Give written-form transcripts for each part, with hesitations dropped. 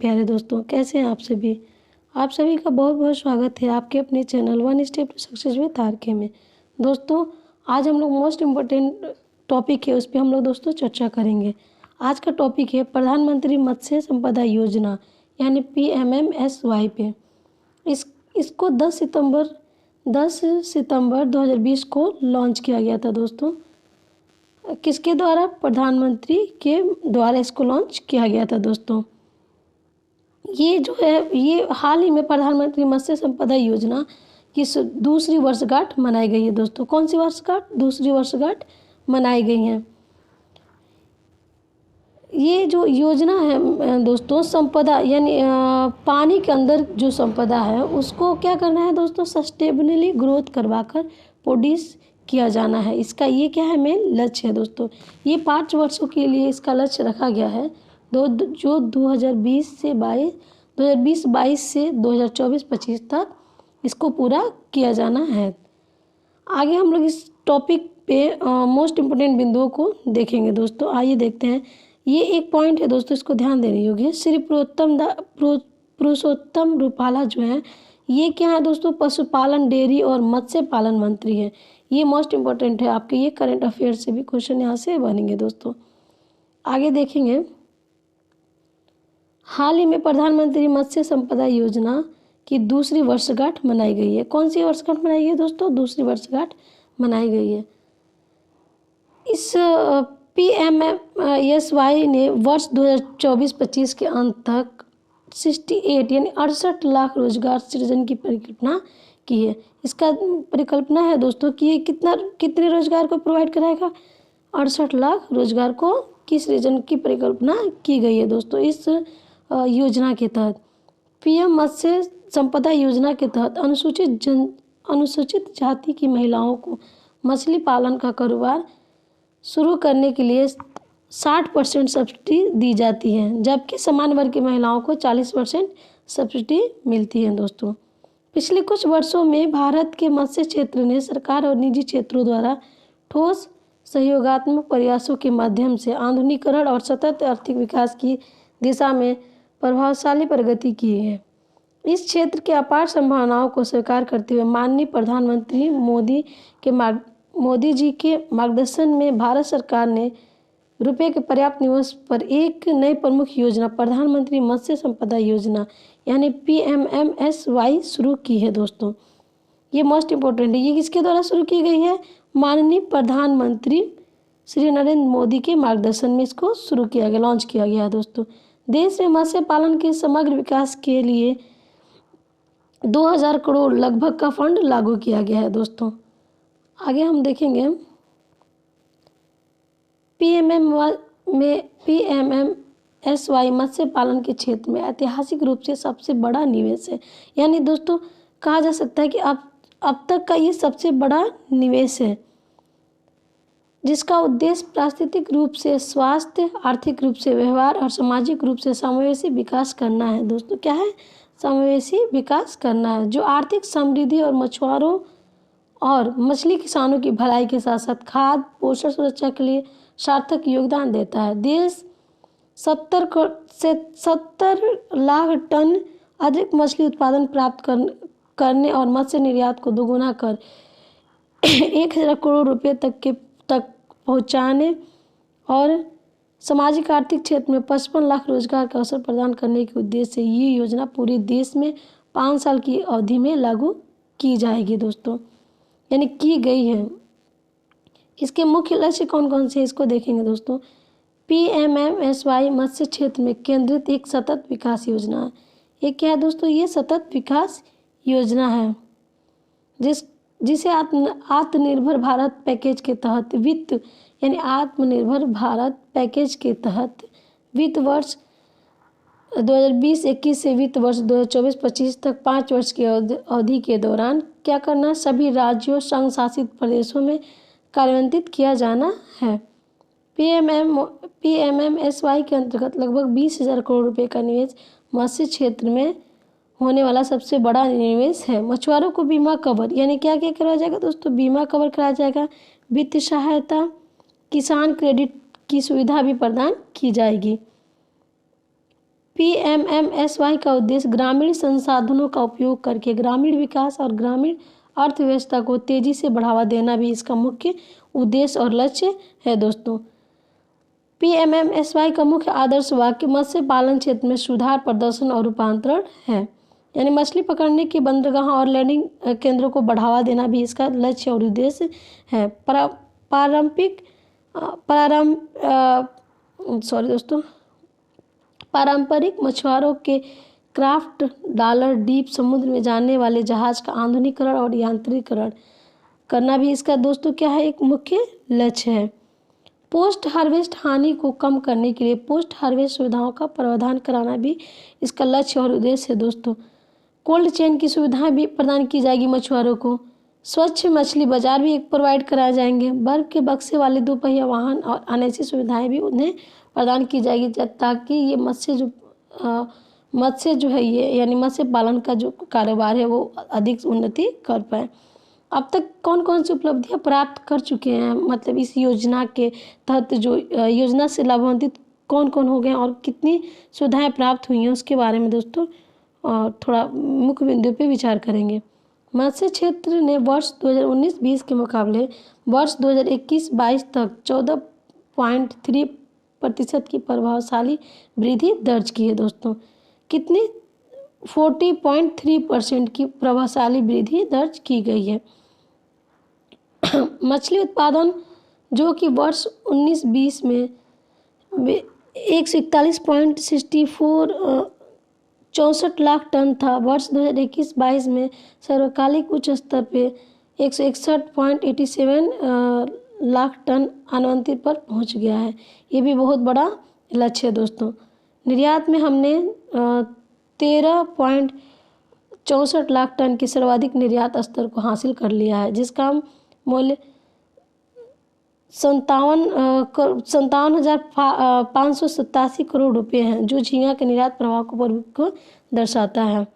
प्यारे दोस्तों, कैसे हैं आप सभी। आप सभी का बहुत बहुत स्वागत है आपके अपने channel one step to success with RK में। दोस्तों, आज हम लोग मोस्ट इम्पोर्टेंट टॉपिक है उस पर हम लोग दोस्तों चर्चा करेंगे। आज का टॉपिक है प्रधानमंत्री मत्स्य संपदा योजना यानी PMMSY पे। इसको 10 सितंबर 2020 को लॉन्च किया गया था दोस्तों। किसके द्वारा? प्रधानमंत्री के द्वारा इसको लॉन्च किया गया था दोस्तों। ये जो है ये हाल ही में प्रधानमंत्री मत्स्य संपदा योजना की दूसरी वर्षगांठ मनाई गई है दोस्तों। कौन सी वर्षगांठ? दूसरी वर्षगांठ मनाई गई है। ये जो योजना है दोस्तों, संपदा यानी पानी के अंदर जो संपदा है उसको क्या करना है दोस्तों? सस्टेनेबली ग्रोथ करवाकर प्रोड्यूस किया जाना है। इसका ये क्या है? मेन लक्ष्य है दोस्तों। ये 5 वर्षों के लिए इसका लक्ष्य रखा गया है जो 2020-22 से 2024-25 तक इसको पूरा किया जाना है। आगे हम लोग इस टॉपिक पे मोस्ट इम्पोर्टेंट बिंदुओं को देखेंगे दोस्तों। आइए देखते हैं। ये एक पॉइंट है दोस्तों, इसको ध्यान देने योग्य है। श्री पुरुषोत्तम रूपाला जो है ये क्या है दोस्तों? पशुपालन, डेयरी और मत्स्य पालन मंत्री है। ये मोस्ट इम्पोर्टेंट है आपके, ये करंट अफेयर से भी क्वेश्चन यहाँ से बनेंगे दोस्तों। आगे देखेंगे। हाल ही में प्रधानमंत्री मत्स्य संपदा योजना की दूसरी वर्षगांठ मनाई गई है। कौन सी वर्षगांठ मनाई गई है दोस्तों? दूसरी वर्षगांठ मनाई गई है। इस PMMSY ने वर्ष 2024-25 के अंत तक 68 यानी 68 लाख रोजगार सृजन की परिकल्पना की है। इसका परिकल्पना है दोस्तों कि ये कितने रोजगार को प्रोवाइड कराएगा? 68 लाख रोजगार को की सृजन की परिकल्पना की गई है दोस्तों। इस योजना के तहत PM मत्स्य संपदा योजना के तहत अनुसूचित जाति की महिलाओं को मछली पालन का कारोबार शुरू करने के लिए 60% सब्सिडी दी जाती है, जबकि समान वर्ग की महिलाओं को 40% सब्सिडी मिलती है दोस्तों। पिछले कुछ वर्षों में भारत के मत्स्य क्षेत्र ने सरकार और निजी क्षेत्रों द्वारा ठोस सहयोगात्मक प्रयासों के माध्यम से आधुनिकीकरण और सतत आर्थिक विकास की दिशा में प्रभावशाली प्रगति की है। इस क्षेत्र के अपार संभावनाओं को स्वीकार करते हुए माननीय प्रधानमंत्री मोदी जी के मार्गदर्शन में भारत सरकार ने रुपये के पर्याप्त निवेश पर एक नई प्रमुख योजना प्रधानमंत्री मत्स्य संपदा योजना यानी PMMSY शुरू की है दोस्तों। ये मोस्ट इम्पोर्टेंट है। ये किसके द्वारा शुरू की गई है? माननीय प्रधानमंत्री श्री नरेंद्र मोदी के मार्गदर्शन में इसको शुरू किया गया, लॉन्च किया गया है दोस्तों। देश में मत्स्य पालन के समग्र विकास के लिए 2000 करोड़ लगभग का फंड लागू किया गया है दोस्तों। आगे हम देखेंगे। PMMSY मत्स्य पालन के क्षेत्र में ऐतिहासिक रूप से सबसे बड़ा निवेश है। यानी दोस्तों कहा जा सकता है कि अब तक का ये सबसे बड़ा निवेश है, जिसका उद्देश्य पारिस्थितिक रूप से स्वास्थ्य, आर्थिक रूप से व्यवहार और सामाजिक रूप से समावेशी विकास करना है दोस्तों। क्या है? समावेशी विकास करना है, जो आर्थिक समृद्धि और मछुआरों और मछली किसानों की भलाई के साथ साथ खाद्य पोषण सुरक्षा के लिए सार्थक योगदान देता है। देश 70 लाख टन अधिक मछली उत्पादन प्राप्त करने और मत्स्य निर्यात को दोगुना कर 1000 करोड़ रुपये तक पहुंचाने और सामाजिक आर्थिक क्षेत्र में 55 लाख रोजगार का अवसर प्रदान करने के उद्देश्य से ये योजना पूरे देश में 5 साल की अवधि में लागू की जाएगी दोस्तों, यानी की गई है। इसके मुख्य लक्ष्य कौन कौन से इसको देखेंगे दोस्तों। PMMSY मत्स्य क्षेत्र में केंद्रित एक सतत विकास योजना है। ये क्या है दोस्तों? ये सतत विकास योजना है जिसे आत्मनिर्भर भारत पैकेज के तहत आत्मनिर्भर भारत पैकेज के तहत वित्त वर्ष 2020-21 से वित्त वर्ष 2024-25 तक 5 वर्ष की अवधि के दौरान क्या करना? सभी राज्यों, संघ शासित प्रदेशों में कार्यान्वित किया जाना है। PMMSY के अंतर्गत लगभग 20,000 करोड़ रुपए का निवेश मत्स्य क्षेत्र में होने वाला सबसे बड़ा निवेश है। मछुआरों को बीमा कवर यानी क्या क्या कराया जाएगा दोस्तों? बीमा कवर कराया जाएगा, वित्तीय सहायता, किसान क्रेडिट की सुविधा भी प्रदान की जाएगी। PMMSY का उद्देश्य ग्रामीण संसाधनों का उपयोग करके ग्रामीण विकास और ग्रामीण अर्थव्यवस्था को तेजी से बढ़ावा देना भी इसका मुख्य उद्देश्य और लक्ष्य है दोस्तों। PMMSY का मुख्य आदर्श वाक्य मत्स्य पालन क्षेत्र में सुधार, प्रदर्शन और रूपांतरण है। यानी मछली पकड़ने के बंदरगाहों और लैंडिंग केंद्रों को बढ़ावा देना भी इसका लक्ष्य और उद्देश्य है। पारंपरिक मछुआरों के क्राफ्ट डॉलर डीप समुद्र में जाने वाले जहाज का आधुनिकीकरण और यांत्रिकीकरण करना भी इसका दोस्तों क्या है, एक मुख्य लक्ष्य है। पोस्ट हार्वेस्ट हानि को कम करने के लिए पोस्ट हार्वेस्ट सुविधाओं का प्रावधान कराना भी इसका लक्ष्य और उद्देश्य है दोस्तों। कोल्ड चेन की सुविधाएं भी प्रदान की जाएगी मछुआरों को। स्वच्छ मछली बाजार भी एक प्रोवाइड कराए जाएंगे। बर्फ के बक्से वाले दोपहिया वाहन और अन्य ऐसी सुविधाएं भी उन्हें प्रदान की जाएगी ताकि ये मत्स्य जो है ये यानी मत्स्य पालन का जो कारोबार है वो अधिक उन्नति कर पाए। अब तक कौन कौन सी उपलब्धियां प्राप्त कर चुके हैं, मतलब इस योजना के तहत जो योजना से लाभान्वित कौन कौन हो गए और कितनी सुविधाएं प्राप्त हुई हैं उसके बारे में दोस्तों थोड़ा मुख्य बिंदु पे विचार करेंगे। मत्स्य क्षेत्र ने वर्ष 2019-20 के मुकाबले वर्ष 2021-22 तक 14.3% की प्रभावशाली वृद्धि दर्ज की है दोस्तों। कितनी 40.3% की प्रभावशाली वृद्धि दर्ज की गई है। मछली उत्पादन जो कि वर्ष 19-20 में 141.64 लाख टन था, वर्ष 2021-22 में सर्वकालिक उच्च स्तर पे 161.87 लाख टन आवंटित पर पहुंच गया है। ये भी बहुत बड़ा लक्ष्य है दोस्तों। निर्यात में हमने 13.64 लाख टन के सर्वाधिक निर्यात स्तर को हासिल कर लिया है, जिसका मूल्य 57,587 करोड़ रुपए हैं, जो झींगा के निर्यात प्रवाह को दर्शाता है।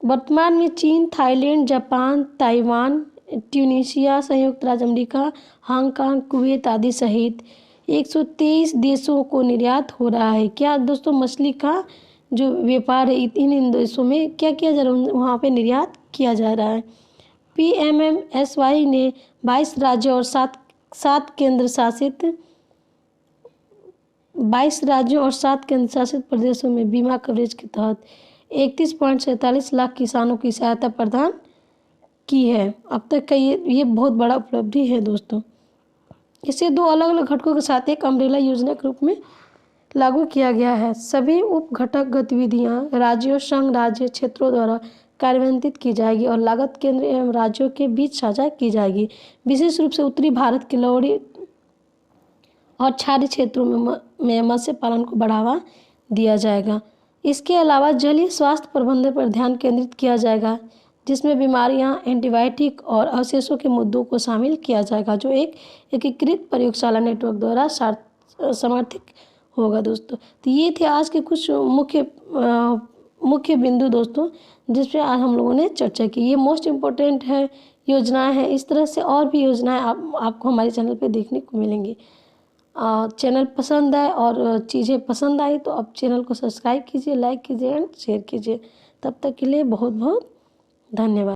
वर्तमान में चीन, थाईलैंड, जापान, ताइवान, ट्यूनीशिया, संयुक्त राज्य अमेरिका, हांगकांग, कुवैत आदि सहित 123 देशों को निर्यात हो रहा है। क्या दोस्तों, मछली का जो व्यापार है इन देशों में क्या किया जा रहा है, वहाँ पे निर्यात किया जा रहा है। PMMSY ने 22 राज्यों और 7 केंद्र शासित प्रदेशों में बीमा कवरेज के तहत 31.47 लाख किसानों की सहायता प्रदान की है। अब तक का ये बहुत बड़ा उपलब्धि है दोस्तों। इसे 2 अलग अलग घटकों के साथ एक अम्ब्रेला योजना के रूप में लागू किया गया है। सभी उप घटक गतिविधियां राज्यों, संघ राज्य क्षेत्रों द्वारा कार्यान्वित की जाएगी और लागत केंद्र एवं राज्यों के बीच साझा की जाएगी। विशेष रूप से उत्तरी भारत के लवड़ी और छाड़ी क्षेत्रों में मत्स्य पालन को बढ़ावा दिया जाएगा। इसके अलावा जलीय स्वास्थ्य प्रबंधन पर ध्यान केंद्रित किया जाएगा, जिसमें बीमारियां, एंटीबायोटिक और अवशेषों के मुद्दों को शामिल किया जाएगा, जो एक एकीकृत प्रयोगशाला नेटवर्क द्वारा समर्थित होगा दोस्तों। तो ये थे आज के कुछ मुख्य बिंदु दोस्तों, जिस पे आज हम लोगों ने चर्चा की। ये मोस्ट इम्पोर्टेंट है योजनाएं हैं। इस तरह से और भी योजनाएं आपको हमारे चैनल पे देखने को मिलेंगी। चैनल पसंद आए और चीज़ें पसंद आई तो आप चैनल को सब्सक्राइब कीजिए, लाइक कीजिए एंड शेयर कीजिए। तब तक के लिए बहुत बहुत धन्यवाद।